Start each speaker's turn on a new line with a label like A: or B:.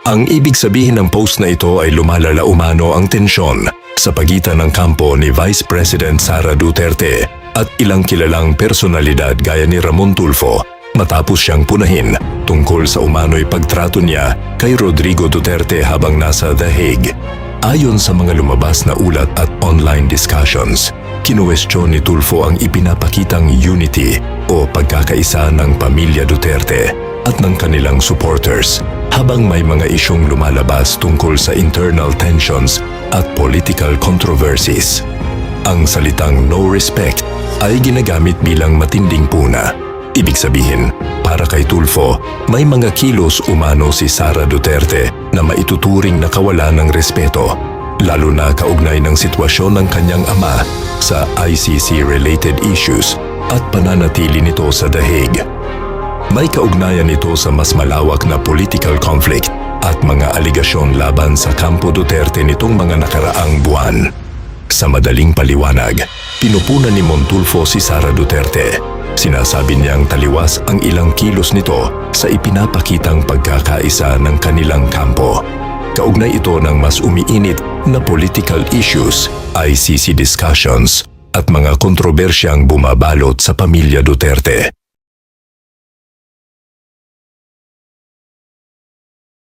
A: Ang ibig sabihin ng post na ito ay lumalala umano ang tensyon sa pagitan ng kampo ni Vice President Sara Duterte at ilang kilalang personalidad gaya ni Ramon Tulfo matapos siyang punahin tungkol sa umano'y pagtrato niya kay Rodrigo Duterte habang nasa The Hague. Ayon sa mga lumabas na ulat at online discussions, kinuwestiyon ni Tulfo ang ipinapakitang unity o pagkakaisa ng pamilya Duterte at ng kanilang supporters habang may mga isyong lumalabas tungkol sa internal tensions at political controversies. Ang salitang no respect ay ginagamit bilang matinding puna. Ibig sabihin, para kay Tulfo, may mga kilos umano si Sara Duterte na maituturing na kawalan ng respeto, lalo na kaugnay ng sitwasyon ng kanyang ama sa ICC-related issues at pananatili nito sa The Hague. May kaugnayan ito sa mas malawak na political conflict at mga aligasyon laban sa kampo Duterte nitong mga nakaraang buwan. Sa madaling paliwanag, pinupunan ni Montulfo si Sara Duterte. Sinasabi niyang taliwas ang ilang kilos nito sa ipinapakitang pagkakaisa ng kanilang kampo. Kaugnay ito ng mas umiinit na political issues, ICC discussions at mga kontrobersyang bumabalot sa pamilya Duterte.